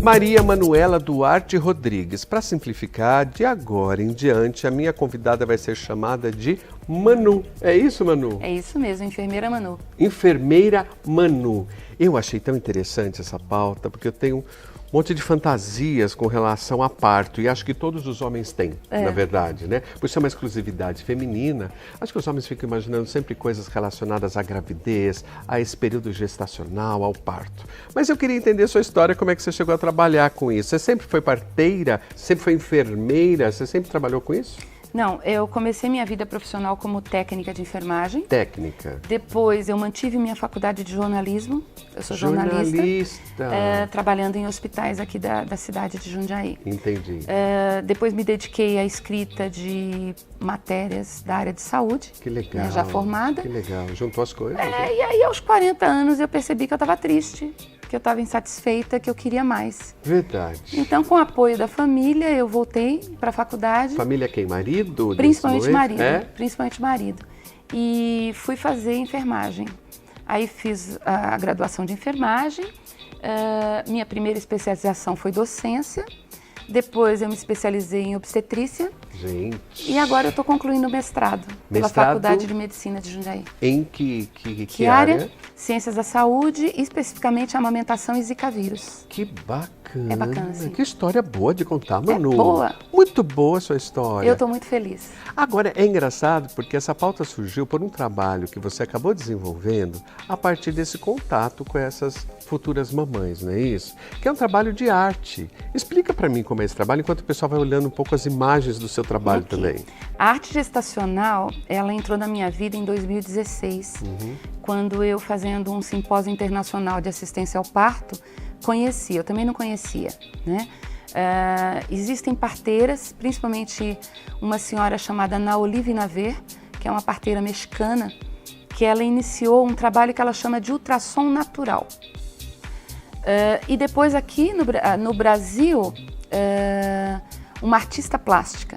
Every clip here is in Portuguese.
Maria Manuela Duarte Rodrigues. Para simplificar, de agora em diante, a minha convidada vai ser chamada de Manu. É isso, Manu? É isso mesmo, enfermeira Manu. Enfermeira Manu. Eu achei tão interessante essa pauta, porque eu tenho um monte de fantasias com relação a parto, e acho que todos os homens têm, na verdade, né? Por ser uma exclusividade feminina, acho que os homens ficam imaginando sempre coisas relacionadas à gravidez, a esse período gestacional, ao parto. Mas eu queria entender a sua história, como é que você chegou a trabalhar com isso? Você sempre foi parteira? Sempre foi enfermeira? Você sempre trabalhou com isso? Não, eu comecei minha vida profissional como técnica de enfermagem. Técnica. Depois eu mantive minha faculdade de jornalismo. Eu sou jornalista. Trabalhando em hospitais aqui da cidade de Jundiaí. Entendi. Depois me dediquei à escrita de matérias da área de saúde. Que legal. Né, já formada. Que legal. Juntou as coisas. Né? E aí aos 40 anos eu percebi que eu estava triste, que eu estava insatisfeita, que eu queria mais. Verdade. Então, com o apoio da família, eu voltei para a faculdade. Família quem? Marido? Principalmente marido. É? Principalmente marido. E fui fazer enfermagem. Aí fiz a graduação de enfermagem. Minha primeira especialização foi docência. Depois eu me especializei em obstetrícia. Gente. E agora eu estou concluindo o mestrado pela Faculdade de Medicina de Jundiaí. Em que área? Ciências da Saúde, especificamente amamentação e zika vírus. Que bacana. É bacana, sim. Que história boa de contar, Manu. É boa. Muito boa a sua história. Eu estou muito feliz. Agora, é engraçado porque essa pauta surgiu por um trabalho que você acabou desenvolvendo a partir desse contato com essas futuras mamães, não é isso? Que é um trabalho de arte. Explica para mim como é esse trabalho, enquanto o pessoal vai olhando um pouco as imagens do seu trabalho também. A arte gestacional, ela entrou na minha vida em 2016, quando eu, fazendo um simpósio internacional de assistência ao parto, conheci, eu também não conhecia, né? Existem parteiras, principalmente uma senhora chamada Naolive Naver, que é uma parteira mexicana, que ela iniciou um trabalho que ela chama de ultrassom natural. E depois aqui no Brasil, uma artista plástica.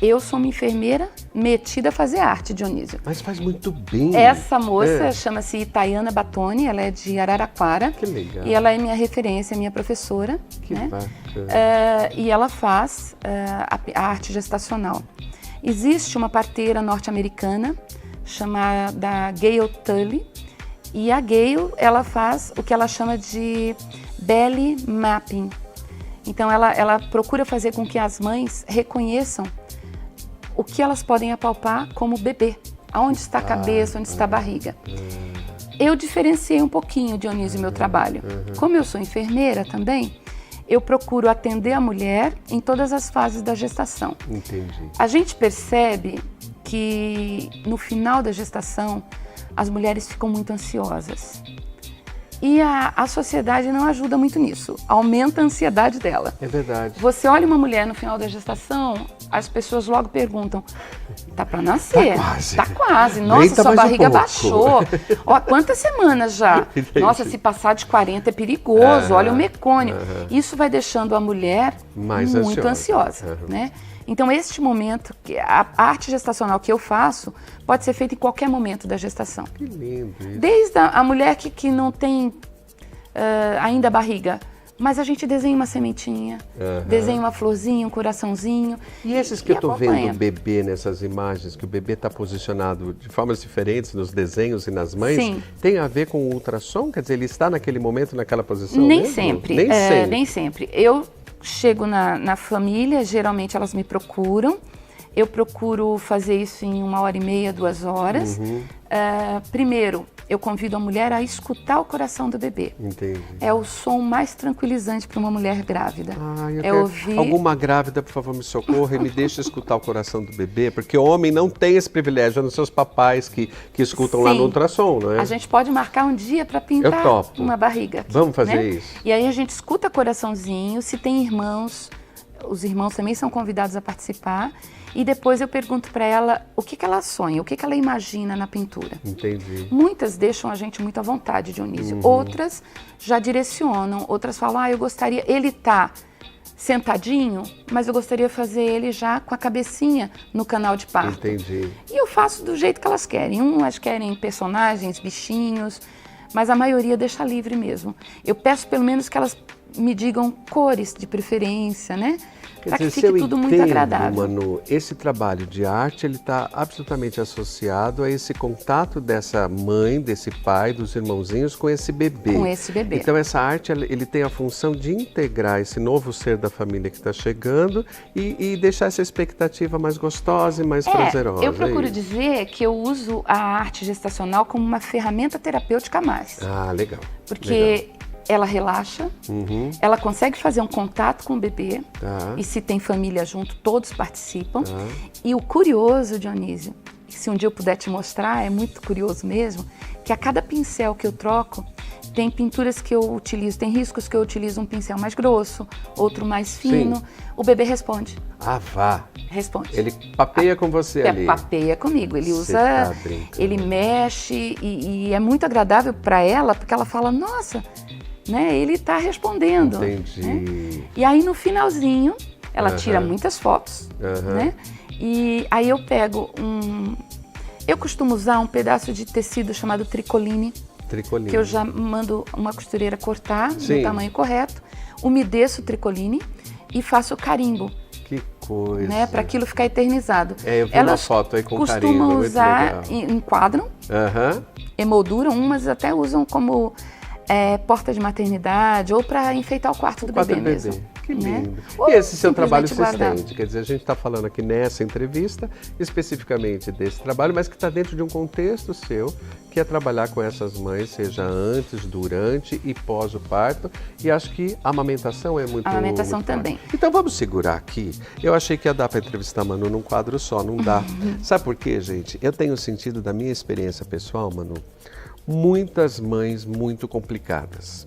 Eu sou uma enfermeira metida a fazer arte, Dionísio. Mas faz muito bem. Essa moça chama-se Itaiana Batoni, ela é de Araraquara. Que legal. E ela é minha referência, minha professora. Que bacana. E ela faz a arte gestacional. Existe uma parteira norte-americana chamada Gayle Tully. E a Gayle, ela faz o que ela chama de belly mapping. Então ela procura fazer com que as mães reconheçam o que elas podem apalpar como bebê. Aonde está a cabeça, onde está a barriga. Eu diferenciei um pouquinho, Dionísio, meu trabalho. Como eu sou enfermeira também, eu procuro atender a mulher em todas as fases da gestação. Entendi. A gente percebe que no final da gestação, as mulheres ficam muito ansiosas. E a sociedade não ajuda muito nisso, aumenta a ansiedade dela. É verdade. Você olha uma mulher no final da gestação, as pessoas logo perguntam, tá para nascer? Tá quase. Tá quase. Nossa, sua barriga baixou. Ó, quantas semanas já? Entendi. Nossa, se passar de 40 é perigoso, olha o mecônio. Isso vai deixando a mulher muito ansiosa, né? Então, este momento, a arte gestacional que eu faço, pode ser feita em qualquer momento da gestação. Que lindo isso. Desde a mulher que não tem ainda barriga, mas a gente desenha uma sementinha, desenha uma florzinha, um coraçãozinho. E esses que eu estou vendo o bebê nessas imagens, que o bebê está posicionado de formas diferentes nos desenhos e nas mães, Sim. Tem a ver com o ultrassom? Quer dizer, ele está naquele momento, naquela posição Nem mesmo? sempre. Nem sempre. Nem sempre. Eu chego na família, geralmente elas me procuram. Eu procuro fazer isso em 1h30, 2 horas. Primeiro, eu convido a mulher a escutar o coração do bebê. Entendi. É o som mais tranquilizante para uma mulher grávida. Ouvir... Alguma grávida, por favor, me socorra e me deixe escutar o coração do bebê, porque o homem não tem esse privilégio, nos seus papais que escutam lá no ultrassom, não é? A gente pode marcar um dia para pintar uma barriga aqui, Vamos fazer isso. E aí a gente escuta coraçãozinho, se tem irmãos, os irmãos também são convidados a participar. E depois eu pergunto para ela o que ela sonha, o que ela imagina na pintura. Entendi. Muitas deixam a gente muito à vontade, Dionísio. Outras já direcionam, outras falam, eu gostaria, ele tá sentadinho, mas eu gostaria de fazer ele já com a cabecinha no canal de parto. Entendi. E eu faço do jeito que elas querem. Umas querem personagens, bichinhos, mas a maioria deixa livre mesmo. Eu peço pelo menos que elas me digam cores de preferência, né? Para que Quer dizer, fique tudo muito agradável. Manu, esse trabalho de arte, ele está absolutamente associado a esse contato dessa mãe, desse pai, dos irmãozinhos com esse bebê. Com esse bebê. Então essa arte, ele tem a função de integrar esse novo ser da família que está chegando e deixar essa expectativa mais gostosa e mais prazerosa. Eu procuro dizer que eu uso a arte gestacional como uma ferramenta terapêutica a mais. Ah, legal. Porque legal. Ela relaxa, ela consegue fazer um contato com o bebê, e se tem família junto, todos participam. E o curioso, Dionísio, se um dia eu puder te mostrar, é muito curioso mesmo, que a cada pincel que eu troco, tem pinturas que eu utilizo, tem riscos que eu utilizo um pincel mais grosso, outro mais fino. Sim. O bebê responde. Ah, vá. Responde. Ele papeia com você ali. Papeia comigo. Ele usa, ele mexe e é muito agradável para ela, porque ela fala, nossa, né, ele está respondendo. Entendi. Né? E aí no finalzinho, ela tira muitas fotos, né? E aí eu pego eu costumo usar um pedaço de tecido chamado tricoline, que eu já mando uma costureira cortar no tamanho correto, umedeço o tricoline e faço carimbo. Que coisa. Né, para aquilo ficar eternizado. Eu vi uma foto aí com carimbo. Elas costumam usar, enquadram, emolduram, umas até usam como porta de maternidade ou para enfeitar o quarto do bebê mesmo. Que lindo. Né? E esse seu trabalho se estende, quer dizer, a gente está falando aqui nessa entrevista especificamente desse trabalho, mas que está dentro de um contexto seu, que é trabalhar com essas mães, seja antes, durante e pós o parto, e acho que a amamentação é muito... A amamentação muito também. Forte. Então vamos segurar aqui. Eu achei que ia dar para entrevistar a Manu num quadro só, não dá. Sabe por quê, gente? Eu tenho sentido da minha experiência pessoal, Manu, muitas mães muito complicadas.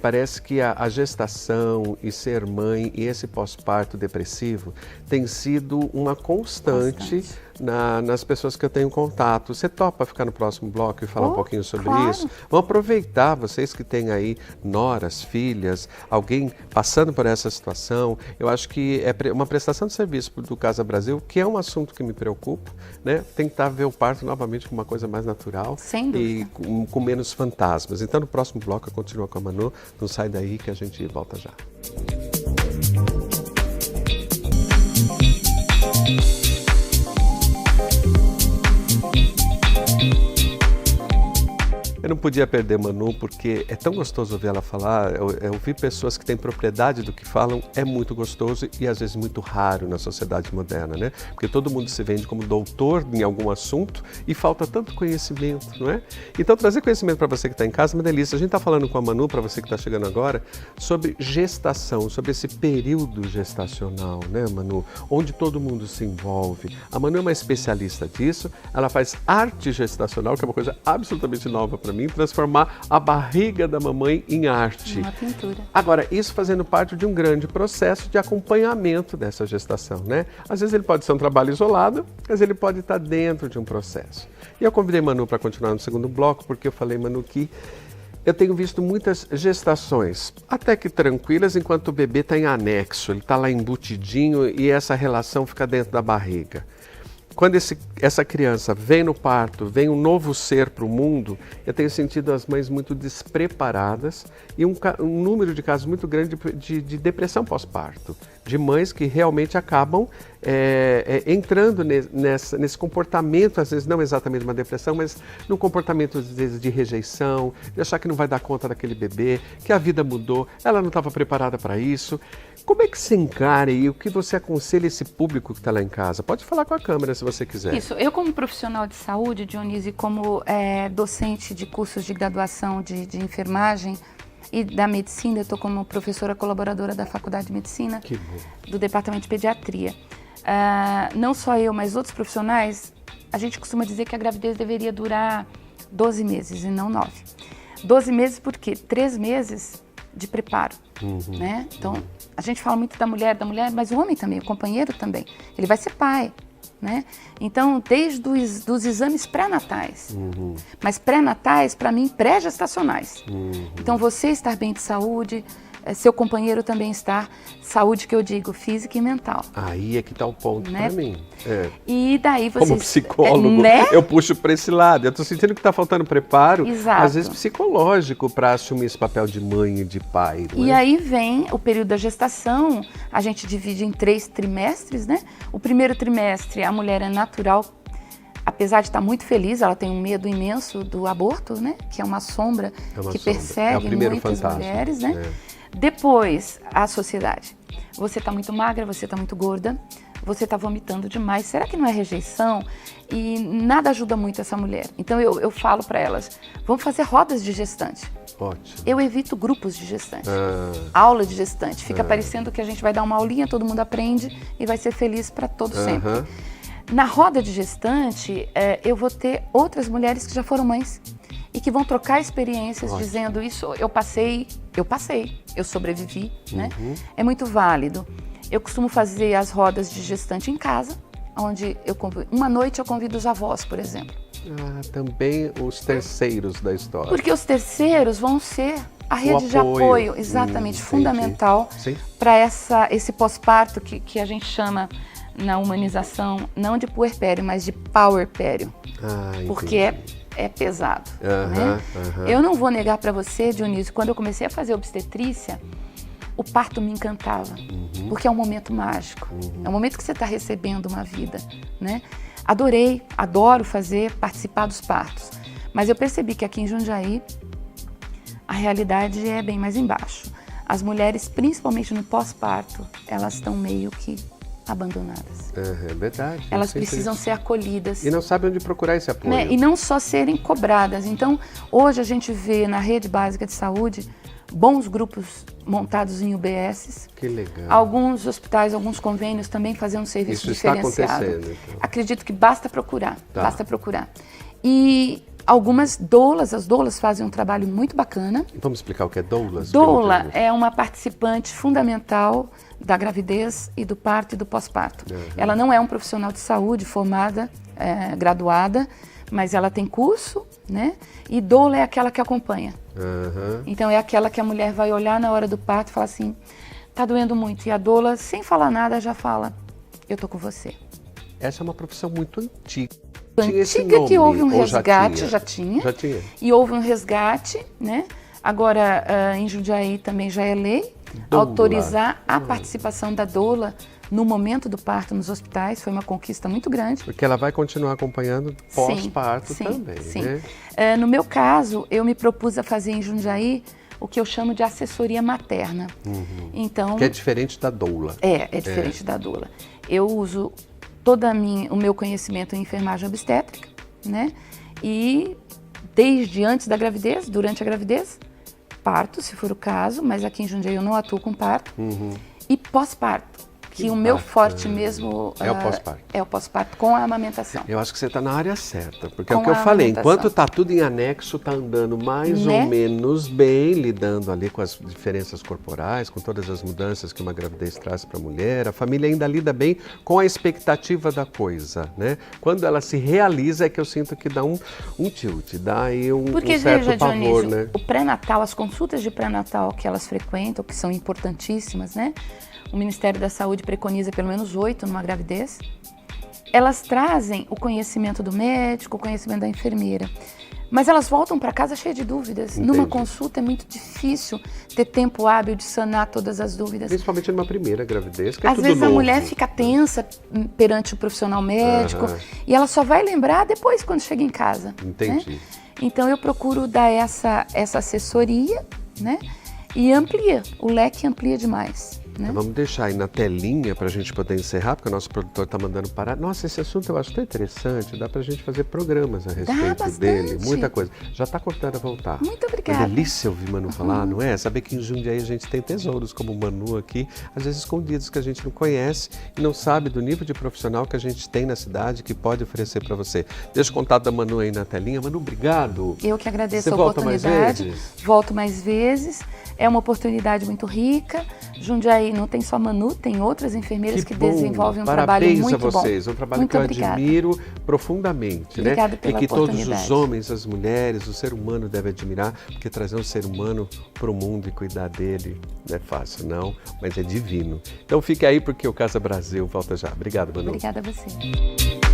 Parece que a gestação e ser mãe e esse pós-parto depressivo tem sido uma constante. Nas pessoas que eu tenho contato. Você topa ficar no próximo bloco e falar um pouquinho sobre isso? Vamos aproveitar, vocês que têm aí noras, filhas, alguém passando por essa situação. Eu acho que é uma prestação de serviço do Casa Brasil, que é um assunto que me preocupa, né? Tentar ver o parto novamente como uma coisa mais natural. Sem dúvida. E com menos fantasmas. Então no próximo bloco eu continuo com a Manu. Não sai daí que a gente volta já. Eu não podia perder Manu, porque é tão gostoso ouvir ela falar. Ouvir pessoas que têm propriedade do que falam é muito gostoso e às vezes muito raro na sociedade moderna, né? Porque todo mundo se vende como doutor em algum assunto e falta tanto conhecimento, não é? Então trazer conhecimento para você que está em casa é uma delícia. A gente está falando com a Manu, para você que está chegando agora, sobre gestação, sobre esse período gestacional, né, Manu? Onde todo mundo se envolve. A Manu é uma especialista disso, ela faz arte gestacional, que é uma coisa absolutamente nova para mim, transformar a barriga da mamãe em arte. Uma pintura. Agora, isso fazendo parte de um grande processo de acompanhamento dessa gestação, né? Às vezes ele pode ser um trabalho isolado, mas ele pode estar dentro de um processo. E eu convidei Manu para continuar no segundo bloco, porque eu falei, Manu, que eu tenho visto muitas gestações, até que tranquilas, enquanto o bebê está em anexo, ele está lá embutidinho e essa relação fica dentro da barriga. Quando essa criança vem no parto, vem um novo ser para o mundo, eu tenho sentido as mães muito despreparadas e um número de casos muito grande de depressão pós-parto, de mães que realmente acabam entrando nesse comportamento, às vezes não exatamente uma depressão, mas num comportamento às vezes de rejeição, de achar que não vai dar conta daquele bebê, que a vida mudou, ela não estava preparada para isso. Como é que você encara e o que você aconselha esse público que está lá em casa? Pode falar com a câmera se você quiser. Isso, eu como profissional de saúde, Dionísio, como docente de cursos de graduação de enfermagem e da medicina, eu estou como professora colaboradora da Faculdade de Medicina, do Departamento de Pediatria. Não só eu, mas outros profissionais, a gente costuma dizer que a gravidez deveria durar 12 meses e não 9. 12 meses porque 3 meses de preparo, né? Então, a gente fala muito da mulher, mas o homem também, o companheiro também, ele vai ser pai, né? Então, desde os exames pré-natais, mas pré-natais, para mim, pré-gestacionais. Então, você estar bem de saúde, seu companheiro também estar, saúde que eu digo, física e mental. Aí é que está o ponto Né? para mim. É. E daí vocês... Como psicólogo, né? eu puxo para esse lado. Eu estou sentindo que está faltando preparo, Exato. às vezes psicológico, para assumir esse papel de mãe e de pai. Não E é? aí vem o período da gestação, a gente divide em 3 trimestres, né? O primeiro trimestre, a mulher é natural, apesar de estar muito feliz, ela tem um medo imenso do aborto, né? Que é uma sombra É uma que sombra. É o persegue primeiro muitas fantasma. mulheres, né? É. Depois, a sociedade. Você está muito magra, você está muito gorda, você está vomitando demais. Será que não é rejeição? E nada ajuda muito essa mulher. Então eu falo para elas, vamos fazer rodas de gestante. Ótimo. Eu evito grupos de gestante. Ah, Aula de gestante. Fica parecendo que a gente vai dar uma aulinha, todo mundo aprende e vai ser feliz para todo sempre. aham. Na roda de gestante, eu vou ter outras mulheres que já foram mães e que vão trocar experiências Ótimo. dizendo isso, eu passei, eu sobrevivi, né? É muito válido. Eu costumo fazer as rodas de gestante em casa, onde uma noite eu convido os avós, por exemplo. Ah, também os terceiros da história. Porque os terceiros vão ser a rede de apoio, exatamente, entendi. fundamental Sim. para esse pós-parto que a gente chama na humanização, não de puerpério, mas de powerpério, Ah, porque é pesado. Aham, Né? aham. Eu não vou negar para você, Dionísio, quando eu comecei a fazer obstetrícia, o parto me encantava, porque é um momento mágico, é um momento que você está recebendo uma vida, né? Adoro participar dos partos, mas eu percebi que aqui em Jundiaí a realidade é bem mais embaixo. As mulheres, principalmente no pós-parto, elas estão meio que abandonadas. É verdade. eu Elas sinto precisam isso. ser acolhidas. E não sabem onde procurar esse apoio. Né? E não só serem cobradas. Então, hoje a gente vê na rede básica de saúde bons grupos montados em UBSs, Que legal. alguns hospitais, alguns convênios também fazendo um serviço Isso está diferenciado. acontecendo, então. Acredito que basta procurar, Tá. basta procurar. E algumas doulas, as doulas fazem um trabalho muito bacana. Vamos explicar o que é doulas? Doula é uma participante fundamental da gravidez e do parto e do pós-parto. Ela não é um profissional de saúde formada, graduada, mas ela tem curso, né? E doula é aquela que acompanha. Aham. Então é aquela que a mulher vai olhar na hora do parto e falar assim, tá doendo muito. E a doula, sem falar nada, já fala, eu tô com você. Essa é uma profissão muito antiga. Tinha esse Antiga que nome, houve um ou já resgate, tinha? já tinha. Já tinha. E houve um resgate, né? Agora, em Jundiaí também já é lei Doula. autorizar a participação da doula no momento do parto nos hospitais. Foi uma conquista muito grande. Porque ela vai continuar acompanhando pós-parto Sim, também, sim. né? No meu caso, eu me propus a fazer em Jundiaí o que eu chamo de assessoria materna. Então, Que é diferente da doula. é diferente da doula. Eu uso o meu conhecimento em enfermagem obstétrica, né? E desde antes da gravidez, durante a gravidez, parto, se for o caso, mas aqui em Jundiaí eu não atuo com parto. E pós-parto, que o meu bacana. forte mesmo É o pós-parto. é o pós-parto com a amamentação. Eu acho que você está na área certa, porque é Com o que eu a falei, amamentação. enquanto está tudo em anexo, está andando mais Né? ou menos bem, lidando ali com as diferenças corporais, com todas as mudanças que uma gravidez traz para a mulher, a família ainda lida bem com a expectativa da coisa, né? Quando ela se realiza é que eu sinto que dá um tilt, dá aí um Porque, certo veja, pavor, Dionísio, né? o pré-natal, as consultas de pré-natal que elas frequentam, que são importantíssimas, né? O Ministério da Saúde preconiza pelo menos 8 numa gravidez. Elas trazem o conhecimento do médico, o conhecimento da enfermeira. Mas elas voltam para casa cheias de dúvidas. Entendi. Numa consulta é muito difícil ter tempo hábil de sanar todas as dúvidas. Principalmente numa primeira gravidez, que é Às tudo vezes a novo. mulher fica tensa perante o profissional médico Aham. e ela só vai lembrar depois quando chega em casa. Entendi. Né? Então eu procuro dar essa assessoria, né? E o leque amplia demais. Né? Então, vamos deixar aí na telinha para a gente poder encerrar, porque o nosso produtor está mandando parar. Nossa, esse assunto eu acho tão interessante, dá para a gente fazer programas a respeito bastante. dele, muita coisa. Já está cortando a voltar. Muito Uma obrigada. delícia ouvir Manu falar, não é? Saber que em Jundiaí a gente tem tesouros como o Manu aqui, às vezes escondidos, que a gente não conhece e não sabe do nível de profissional que a gente tem na cidade que pode oferecer para você. Deixa o contato da Manu aí na telinha. Manu, obrigado. Eu que agradeço Você a volta mais oportunidade. vezes? Volto mais vezes. é uma oportunidade muito rica. Jundiaí não tem só Manu, tem outras enfermeiras que desenvolvem um trabalho muito bom. Parabéns a vocês, é um trabalho muito que eu obrigada. admiro profundamente, Obrigada né? pela E que todos oportunidade. os homens, as mulheres, o ser humano deve admirar, porque trazer um ser humano para o mundo e cuidar dele não é fácil, não, mas é divino. Então fique aí porque o Casa Brasil volta já. Obrigado, Manu. Obrigada a você.